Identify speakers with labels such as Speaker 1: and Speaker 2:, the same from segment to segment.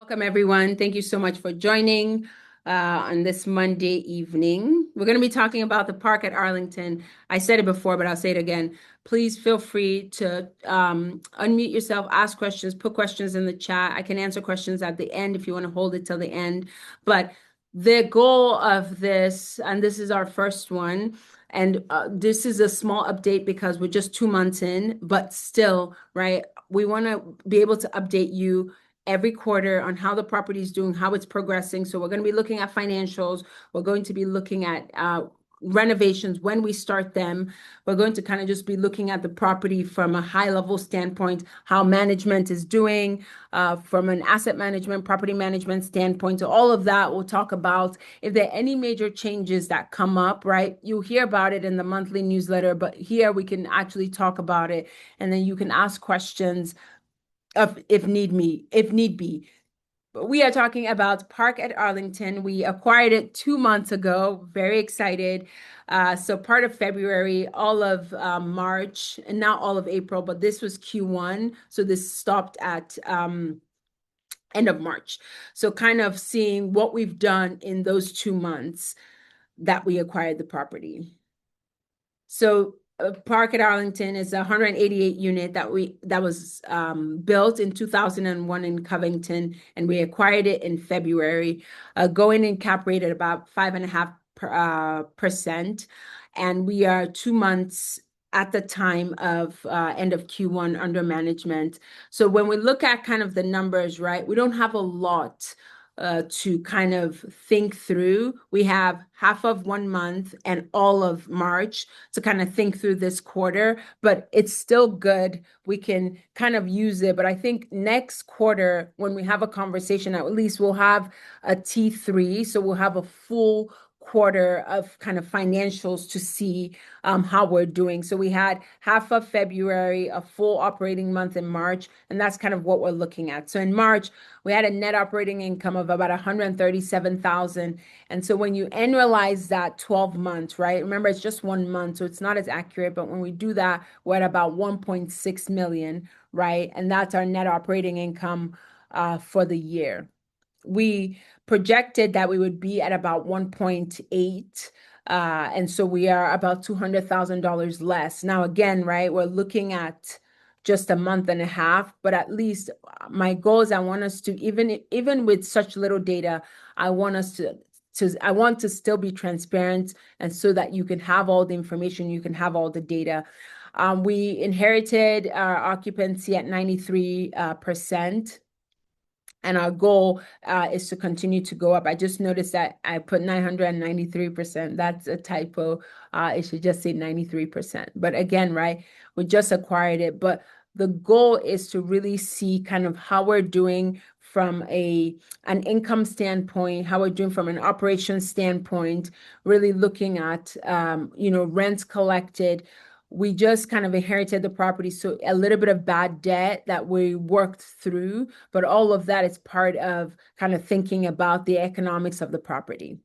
Speaker 1: Welcome, everyone. Thank you so much for joining on this Monday evening. We're going to be talking about the park at Arlington. I said it before, but I'll say it again. Please feel free to unmute yourself, ask questions, put questions in the chat. I can answer questions at the end if you want to hold it till the end. But the goal of this, and this is our first one, and this is a small update because we're just 2 months in, but still, right? We want to be able to update you every quarter on how the property is doing, how it's progressing. So we're going to be looking at financials. We're going to be looking at renovations when we start them. We're going to kind of just be looking at the property from a high level standpoint, how management is doing from an asset management, property management standpoint. So all of that we'll talk about. If there are any major changes that come up, right, you'll hear about it in the monthly newsletter, but here we can actually talk about it. And then you can ask questions if need be. But we are talking about Park at Arlington. We acquired it 2 months ago. Very excited. So part of February, all of March, and not all of April, but this was Q1. So this stopped at end of March. So kind of seeing what we've done in those 2 months that we acquired the property. So Park at Arlington is a 188 unit that was built in 2001 in Covington, and we acquired it in February, going in cap rate at about 5.5%. And we are 2 months at the time of end of Q1 under management. So when we look at kind of the numbers, right, we don't have a lot to kind of think through. We have half of 1 month and all of March to kind of think through this quarter, but it's still good. We can kind of use it. But I think next quarter, when we have a conversation, at least we'll have a T3. So we'll have a full quarter of kind of financials to see how we're doing. So we had half of February, a full operating month in March, and that's kind of what we're looking at. So in March, we had a net operating income of about 137,000. And so when you annualize that 12 months, right? Remember, it's just 1 month, so it's not as accurate, but when we do that, we're at about 1.6 million, right? And that's our net operating income for the year. We projected that we would be at about 1.8. And so we are about $200,000 less. Now, again, right, we're looking at just a month and a half, but at least my goal is I want us to, even with such little data, I want us I want to still be transparent, and so that you can have all the information, you can have all the data. We inherited our occupancy at 93%. And our goal is to continue to go up. I just noticed that I put 993%. That's a typo. It should just say 93%. But again, right, we just acquired it. But the goal is to really see kind of how we're doing from an income standpoint, how we're doing from an operations standpoint, really looking at, rents collected. We just kind of inherited the property, so a little bit of bad debt that we worked through, but all of that is part of kind of thinking about the economics of the property.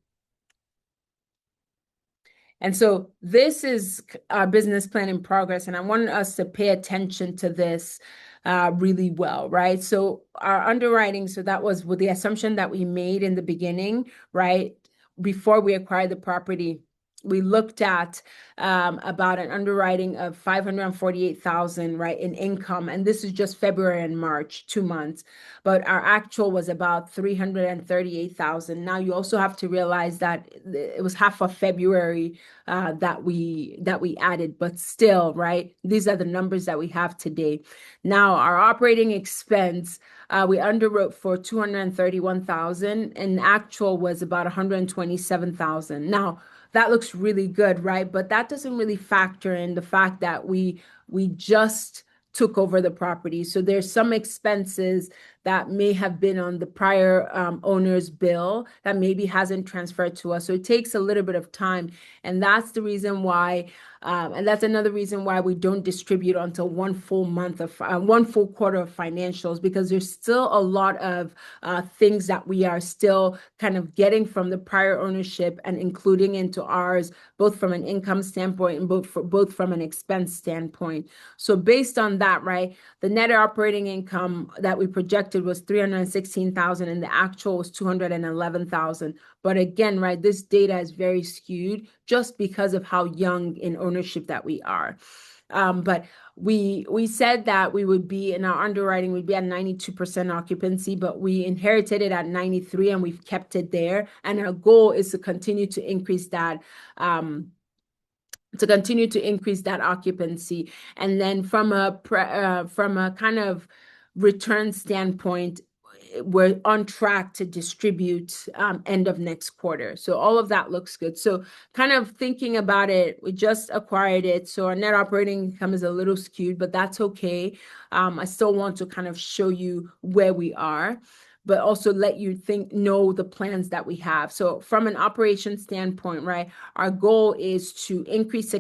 Speaker 1: And so this is our business plan in progress, and I want us to pay attention to this really well, right? So our underwriting, so that was with the assumption that we made in the beginning, right? Before we acquired the property, we looked at about an underwriting of 548,000, right, in income. And this is just February and March, 2 months. But our actual was about 338,000. Now you also have to realize that it was half of February that we added, but still, right, these are the numbers that we have today. Now our operating expense, we underwrote for 231,000, and actual was about 127,000. Now that looks really good, right? But that doesn't really factor in the fact that we just took over the property. So there's some expenses that may have been on the prior owner's bill that maybe hasn't transferred to us. So it takes a little bit of time. And that's the reason why And that's another reason why we don't distribute until one full quarter of financials, because there's still a lot of things that we are still kind of getting from the prior ownership and including into ours, both from an income standpoint and both from an expense standpoint. So based on that, right, the net operating income that we projected was 316,000 and the actual was 211,000. But again, right, this data is very skewed just because of how young in ownership that we are. But we said that we would be in our underwriting, we'd be at 92% occupancy, but we inherited it at 93 and we've kept it there. And our goal is to continue to increase that occupancy. And then from a kind of return standpoint, we're on track to distribute end of next quarter. So all of that looks good. So kind of thinking about it, we just acquired it. So our net operating income is a little skewed, but that's okay. I still want to kind of show you where we are, but also let you know the plans that we have. So from an operation standpoint, right, our goal is to increase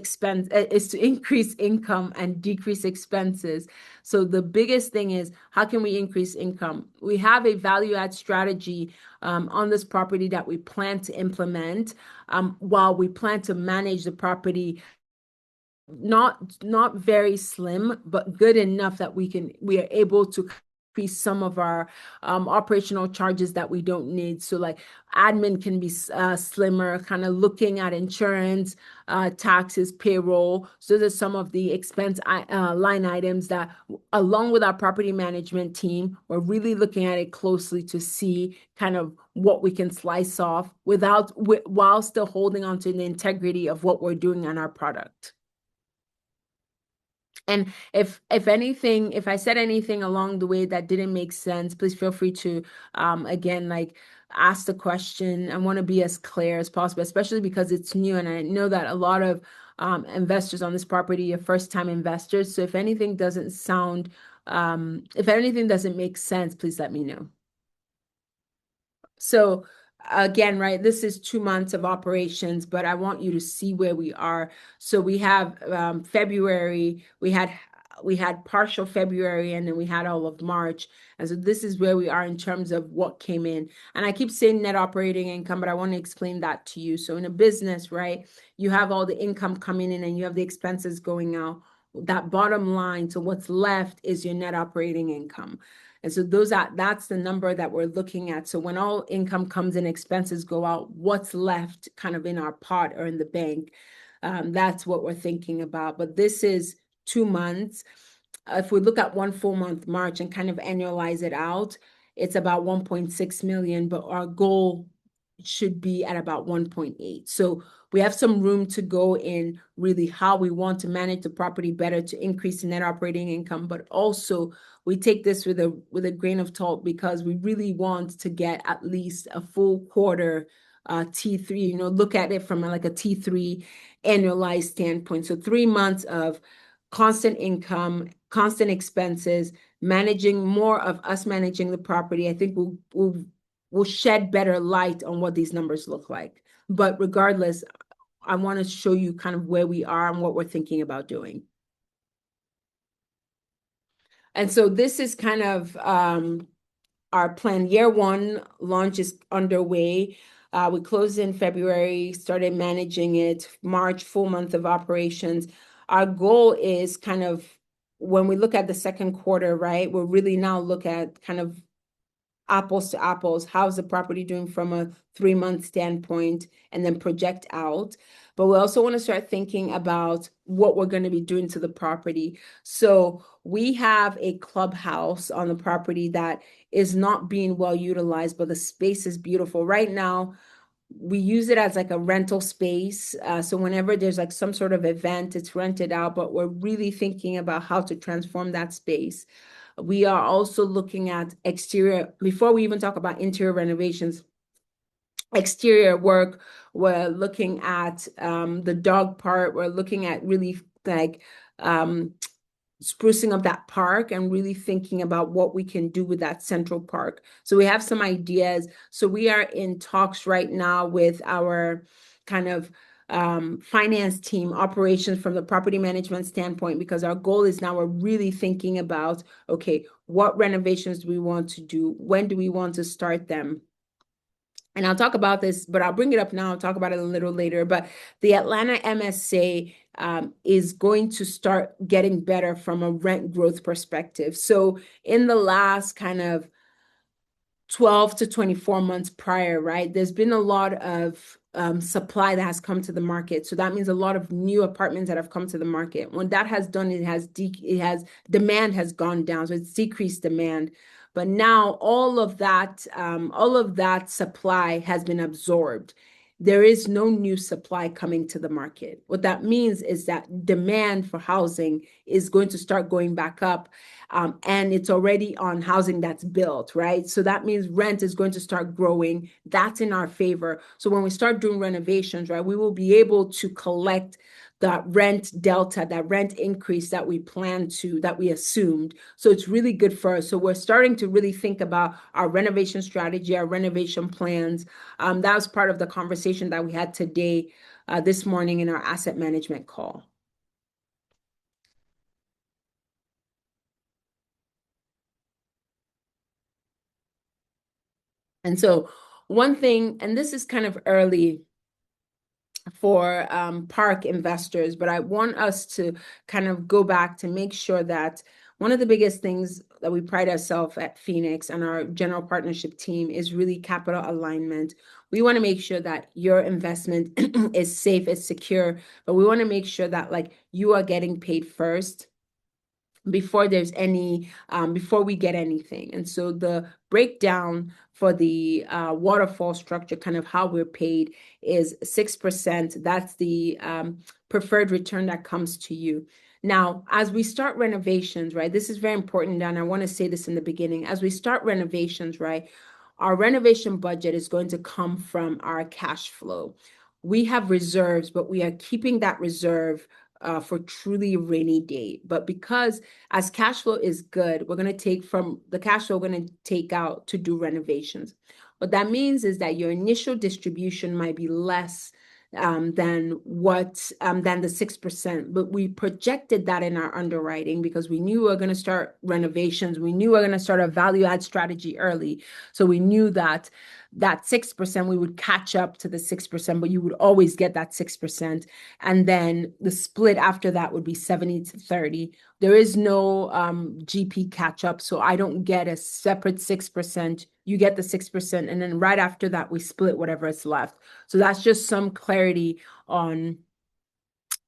Speaker 1: income and decrease expenses. So the biggest thing is, how can we increase income? We have a value add strategy on this property that we plan to implement while we plan to manage the property. Not very slim, but good enough that we are able to increase some of our operational charges that we don't need. So like admin can be slimmer, kind of looking at insurance, taxes, payroll. So there's some of the expense line items that, along with our property management team, we're really looking at it closely to see kind of what we can slice off while still holding on to the integrity of what we're doing on our product. And if I said anything along the way that didn't make sense, please feel free to, again, like ask the question. I want to be as clear as possible, especially because it's new. And I know that a lot of investors on this property are first-time investors. So if anything doesn't make sense, please let me know. So again, right, this is 2 months of operations, but I want you to see where we are. So we have February, we had partial February, and then we had all of March. And so this is where we are in terms of what came in. And I keep saying net operating income, but I want to explain that to you. So in a business, right, you have all the income coming in and you have the expenses going out. That bottom line, so what's left is your net operating income. And so that's the number that we're looking at. So when all income comes in, expenses go out, what's left kind of in our pot or in the bank, that's what we're thinking about. But this is 2 months. If we look at 1 full month, March, and kind of annualize it out, it's about 1.6 million, but our goal should be at about 1.8. So we have some room to go in really how we want to manage the property better to increase the net operating income, but also we take this with a grain of salt because we really want to get at least a full quarter T3, look at it from like a T3 annualized standpoint. So 3 months of constant income, constant expenses, managing the property. I think we'll shed better light on what these numbers look like. But regardless, I want to show you kind of where we are and what we're thinking about doing. And so this is kind of our plan. Year 1 launch is underway. We closed in February, started managing it, March, full month of operations. Our goal is kind of, when we look at the second quarter, right, we'll really now look at kind of apples to apples. How's the property doing from a 3-month standpoint, and then project out. But we also want to start thinking about what we're going to be doing to the property. So we have a clubhouse on the property that is not being well utilized, but the space is beautiful. Right now, we use it as like a rental space. So whenever there's like some sort of event, it's rented out, but we're really thinking about how to transform that space. We are also looking at exterior, before we even talk about interior renovations, exterior work. We're looking at the dog part. We're looking at really like sprucing up that park and really thinking about what we can do with that central park. So we have some ideas. So we are in talks right now with our kind of finance team, operations from the property management standpoint, because our goal is now we're really thinking about, okay, what renovations do we want to do? When do we want to start them? And I'll talk about this, but I'll bring it up now. I'll talk about it a little later. But the Atlanta MSA is going to start getting better from a rent growth perspective. So in the last kind of 12 to 24 months prior, right? There's been a lot of supply that has come to the market. So that means a lot of new apartments that have come to the market. When that has done, it has demand has gone down. So it's decreased demand. But now all of that supply has been absorbed. There is no new supply coming to the market. What that means is that demand for housing is going to start going back up. And it's already on housing that's built, right? So that means rent is going to start growing. That's in our favor. So when we start doing renovations, right, we will be able to collect that rent delta, that rent increase that we assumed. So it's really good for us. So we're starting to really think about our renovation strategy, our renovation plans. That was part of the conversation that we had today, this morning in our asset management call. And so one thing, and this is kind of early for park investors, but I want us to kind of go back to make sure that one of the biggest things that we pride ourselves at Phoenix and our general partnership team is really capital alignment. We want to make sure that your investment is safe, is secure, but we want to make sure that like you are getting paid first before there's any before we get anything. And so the breakdown for the waterfall structure, kind of how we're paid, is 6%. That's the preferred return that comes to you. Now, as we start renovations, right, this is very important, and I want to say this in the beginning. As we start renovations, right, our renovation budget is going to come from our cash flow. We have reserves, but we are keeping that reserve for truly rainy day. But because as cash flow is good, we're going to take from the cash flow, we're going to take out to do renovations. What that means is that your initial distribution might be less than the 6%, but we projected that in our underwriting because we knew we were going to start renovations. We knew we were going to start a value add strategy early. So we knew that 6%, we would catch up to the 6%, but you would always get that 6%. And then the split after that would be 70 to 30. There is no GP catch up. So I don't get a separate 6%. You get the 6%. And then right after that, we split whatever is left. So that's just some clarity on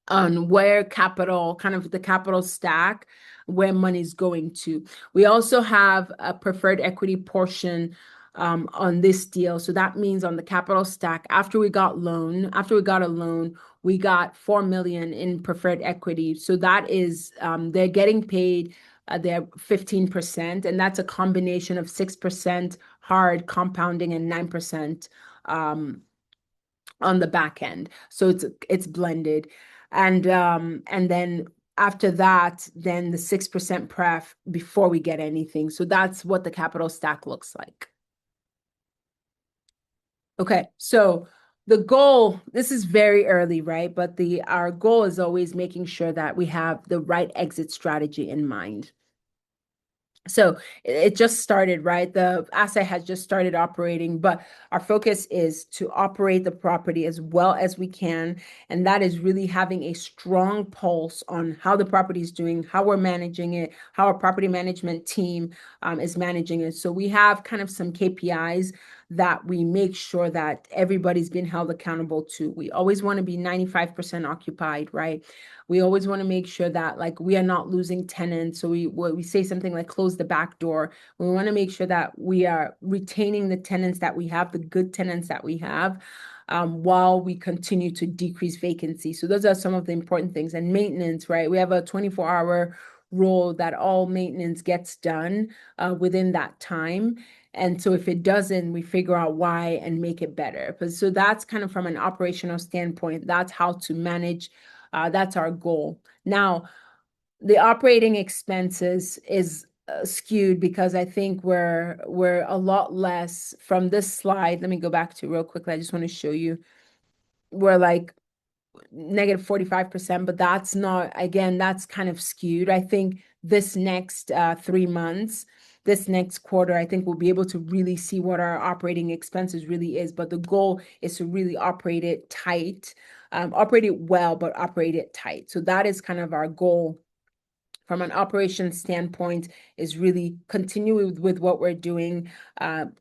Speaker 1: where capital, kind of the capital stack, where money's going to. We also have a preferred equity portion on this deal. So that means on the capital stack, after we got a loan, we got $4 million in preferred equity. So that is, they're getting paid their 15%, and that's a combination of 6% hard compounding and 9% on the back end. So it's blended. And then after that, then the 6% pref before we get anything. So that's what the capital stack looks like. Okay, so the goal, this is very early, right? But our goal is always making sure that we have the right exit strategy in mind. So it just started, right? The asset has just started operating, but our focus is to operate the property as well as we can. And that is really having a strong pulse on how the property is doing, how we're managing it, how our property management team is managing it. So we have kind of some KPIs that we make sure that everybody's been held accountable to. We always want to be 95% occupied, right? We always want to make sure that like we are not losing tenants. So we say something like close the back door. We want to make sure that we are retaining the tenants that we have, the good tenants that we have, while we continue to decrease vacancy. So those are some of the important things. And maintenance, right? We have a 24-hour rule that all maintenance gets done within that time. And so if it doesn't, we figure out why and make it better. So that's kind of from an operational standpoint, that's how to manage. That's our goal. Now, the operating expenses is skewed because I think we're a lot less from this slide. Let me go back to real quickly. I just want to show you. We're like negative 45%, but that's not, again, that's kind of skewed. I think this next 3 months, this next quarter, I think we'll be able to really see what our operating expenses really is. But the goal is to really operate it tight, operate it well, but operate it tight. So that is kind of our goal from an operations standpoint, is really continue with what we're doing,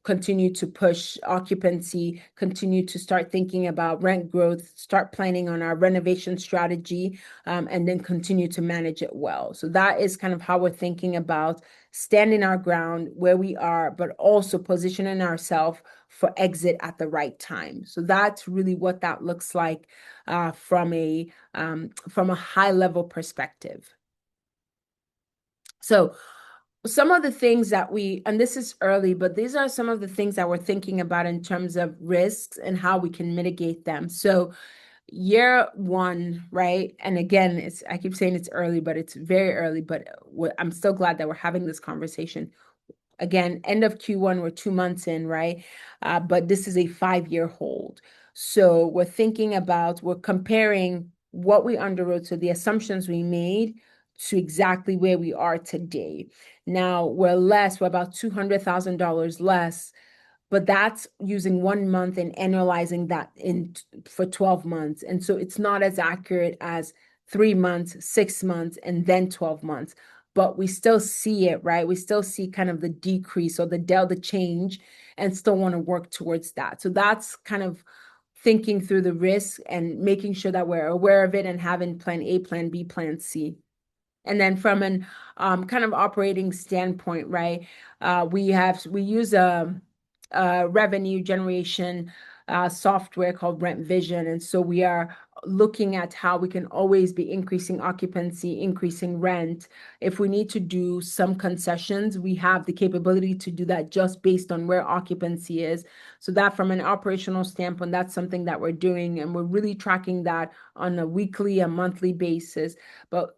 Speaker 1: continue to push occupancy, continue to start thinking about rent growth, start planning on our renovation strategy, and then continue to manage it well. So that is kind of how we're thinking about standing our ground where we are, but also positioning ourselves for exit at the right time. So that's really what that looks like from a high level perspective. So some of the things that and this is early, but these are some of the things that we're thinking about in terms of risks and how we can mitigate them. So year one, right? And again, I keep saying it's early, but it's very early, but I'm still glad that we're having this conversation. Again, end of Q1, we're 2 months in, right? But this is a 5-year hold. So we're comparing what we underwrote, so the assumptions we made, to exactly where we are today. Now we're about $200,000 less, but that's using 1 month and annualizing that for 12 months. And so it's not as accurate as 3 months, 6 months, and then 12 months. But we still see it, right? We still see kind of the decrease or the delta change, and still want to work towards that. So that's kind of thinking through the risk and making sure that we're aware of it and having plan A, plan B, plan C. And then from an kind of operating standpoint, right? We use a revenue generation software called Rent Vision. And so we are looking at how we can always be increasing occupancy, increasing rent. If we need to do some concessions, we have the capability to do that just based on where occupancy is. So that from an operational standpoint, that's something that we're doing, and we're really tracking that on a weekly, a monthly basis. But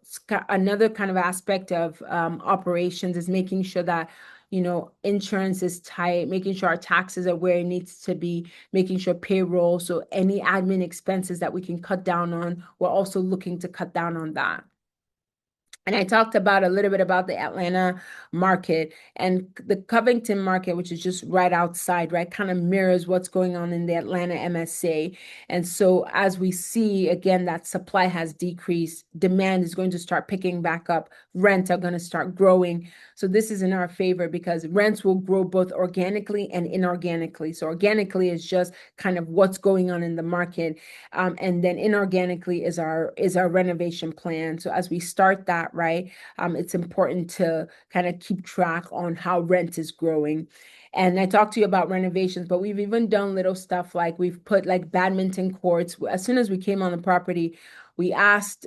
Speaker 1: another kind of aspect of operations is making sure that insurance is tight, making sure our taxes are where it needs to be, making sure payroll, so any admin expenses that we can cut down on, we're also looking to cut down on that. And I talked a little bit about the Atlanta market, and the Covington market, which is just right outside, right, kind of mirrors what's going on in the Atlanta MSA. And so as we see, again, that supply has decreased, demand is going to start picking back up, rents are going to start growing. So this is in our favor because rents will grow both organically and inorganically. So organically is just kind of what's going on in the market. And then inorganically is our renovation plan. So as we start that, right, it's important to kind of keep track on how rent is growing. And I talked to you about renovations, but we've even done little stuff like we've put like badminton courts. As soon as we came on the property, we asked,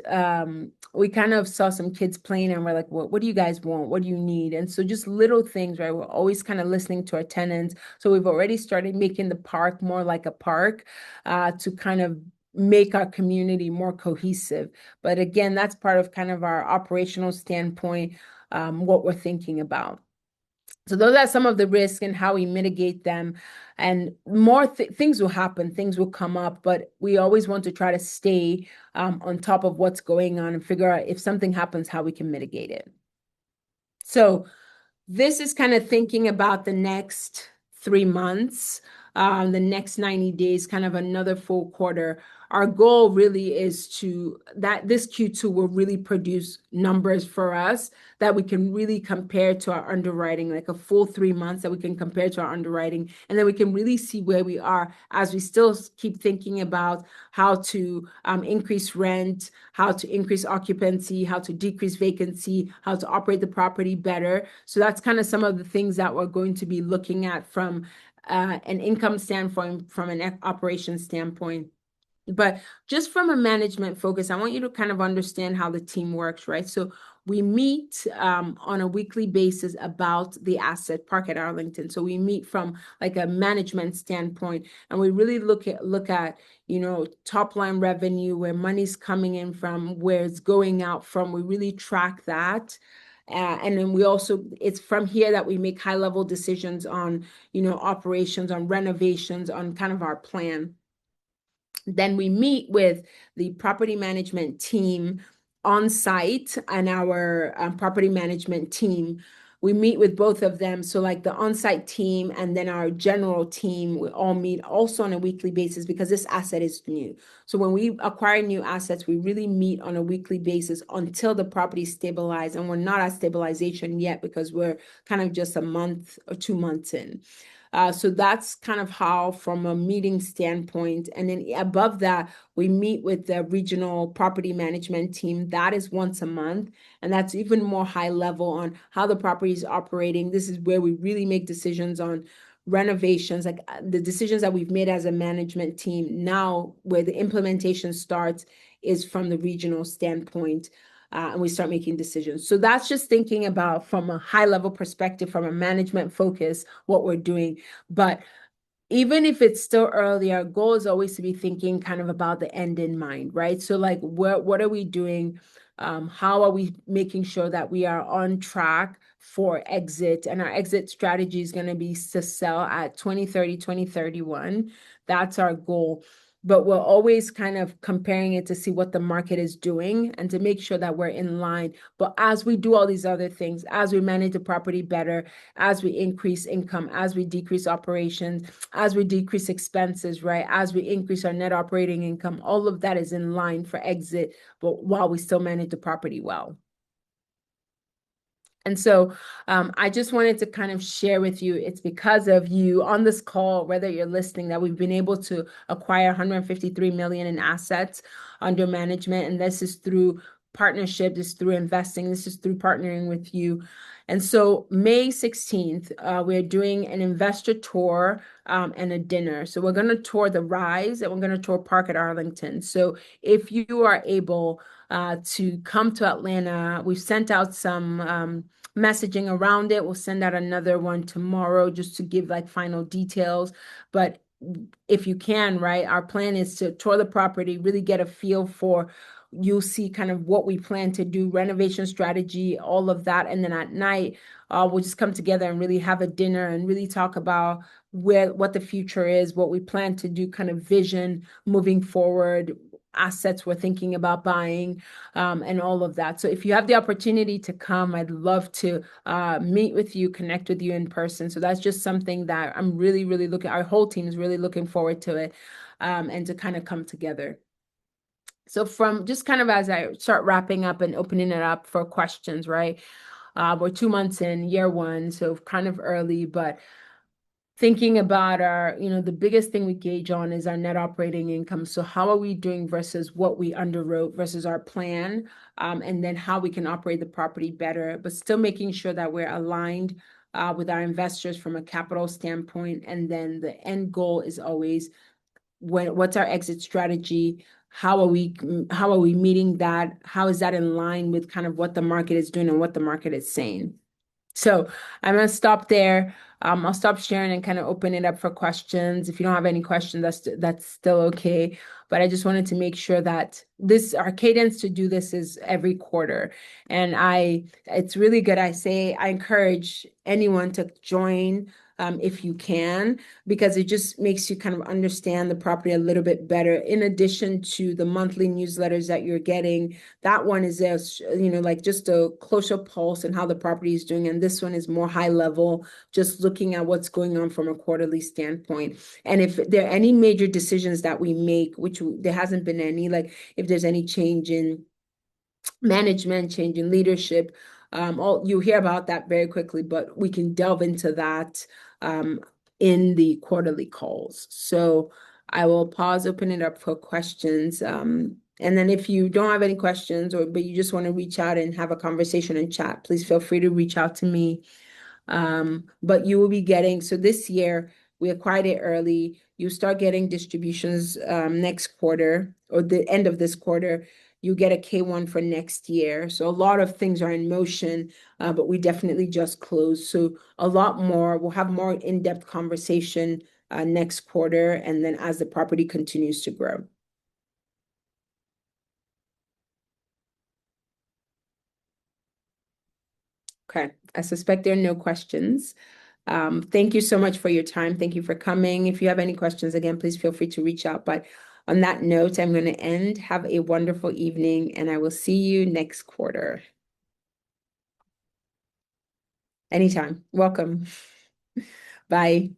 Speaker 1: we kind of saw some kids playing, and we're like, what do you guys want? What do you need? And so just little things, right? We're always kind of listening to our tenants. So we've already started making the park more like a park to kind of make our community more cohesive. But again, that's part of kind of our operational standpoint, what we're thinking about. So those are some of the risks and how we mitigate them. And more things will happen, things will come up, but we always want to try to stay on top of what's going on and figure out if something happens, how we can mitigate it. So this is kind of thinking about the next 3 months, the next 90 days, kind of another full quarter. Our goal really is that this Q2 will really produce numbers for us that we can really compare to our underwriting, like a full 3 months that we can compare to our underwriting. And then we can really see where we are as we still keep thinking about how to increase rent, how to increase occupancy, how to decrease vacancy, how to operate the property better. So that's kind of some of the things that we're going to be looking at from an income standpoint, from an operation standpoint. But just from a management focus, I want you to kind of understand how the team works, right? So we meet on a weekly basis about the asset Park at Arlington. So we meet from like a management standpoint, and we really look at top line revenue, where money's coming in from, where it's going out from. We really track that. And then it's from here that we make high level decisions on, operations, on renovations, on kind of our plan. Then we meet with the property management team on site and our property management team. We meet with both of them. So like the on-site team and then our general team, we all meet also on a weekly basis because this asset is new. So when we acquire new assets, we really meet on a weekly basis until the property is stabilized. And we're not at stabilization yet because we're kind of just a month or 2 months in. So that's kind of how, from a meeting standpoint. And then above that, we meet with the regional property management team. That is once a month. And that's even more high level on how the property is operating. This is where we really make decisions on renovations, like the decisions that we've made as a management team. Now, where the implementation starts is from the regional standpoint. And we start making decisions. So that's just thinking about from a high level perspective, from a management focus, what we're doing. But even if it's still early, our goal is always to be thinking kind of about the end in mind, right? So like, what are we doing? How are we making sure that we are on track for exit? And our exit strategy is going to be to sell at 2030, 2031. That's our goal. But we're always kind of comparing it to see what the market is doing and to make sure that we're in line. But as we do all these other things, as we manage the property better, as we increase income, as we decrease operations, as we decrease expenses, right? As we increase our net operating income, all of that is in line for exit, but while we still manage the property well. And so I just wanted to kind of share with you, it's because of you on this call, whether you're listening, that we've been able to acquire 153 million in assets under management. And this is through partnership, this is through investing, this is through partnering with you. And so May 16th, we're doing an investor tour and a dinner. So we're going to tour the Rise and we're going to tour Park at Arlington. So if you are able to come to Atlanta, we've sent out some messaging around it. We'll send out another one tomorrow just to give like final details. But if you can, right, our plan is to tour the property, really get a feel for, you'll see kind of what we plan to do, renovation strategy, all of that. And then at night, we'll just come together and really have a dinner and really talk about what the future is, what we plan to do, kind of vision moving forward, assets we're thinking about buying, and all of that. So if you have the opportunity to come, I'd love to meet with you, connect with you in person. So that's just something that I'm really, really our whole team is really looking forward to it, and to kind of come together. So from just kind of as I start wrapping up and opening it up for questions, right? We're 2 months in, year one, so kind of early, but thinking about the biggest thing we gauge on is our net operating income. So how are we doing versus what we underwrote versus our plan, and then how we can operate the property better, but still making sure that we're aligned with our investors from a capital standpoint. And then the end goal is always what's our exit strategy? How are we meeting that? How is that in line with kind of what the market is doing and what the market is saying? So I'm going to stop there. I'll stop sharing and kind of open it up for questions. If you don't have any questions, that's still okay. But I just wanted to make sure that our cadence to do this is every quarter. And it's really good. I encourage anyone to join if you can, because it just makes you kind of understand the property a little bit better. In addition to the monthly newsletters that you're getting, that one is like just a closer pulse and how the property is doing. And this one is more high level, just looking at what's going on from a quarterly standpoint. And if there are any major decisions that we make, which there hasn't been any, like if there's any change in management, change in leadership, you'll hear about that very quickly, but we can delve into that in the quarterly calls. So I will pause, open it up for questions. And then if you don't have any questions but you just want to reach out and have a conversation and chat, please feel free to reach out to me. But you will be getting, so this year we acquired it early. You start getting distributions next quarter or the end of this quarter. You get a K1 for next year. So a lot of things are in motion, but we definitely just closed. So a lot more, we'll have more in-depth conversation next quarter, and then as the property continues to grow. Okay, I suspect there are no questions. Thank you so much for your time. Thank you for coming. If you have any questions, again, please feel free to reach out. But On that note, I'm going to end. Have a wonderful evening, and I will see you next quarter. Anytime. Welcome. Bye.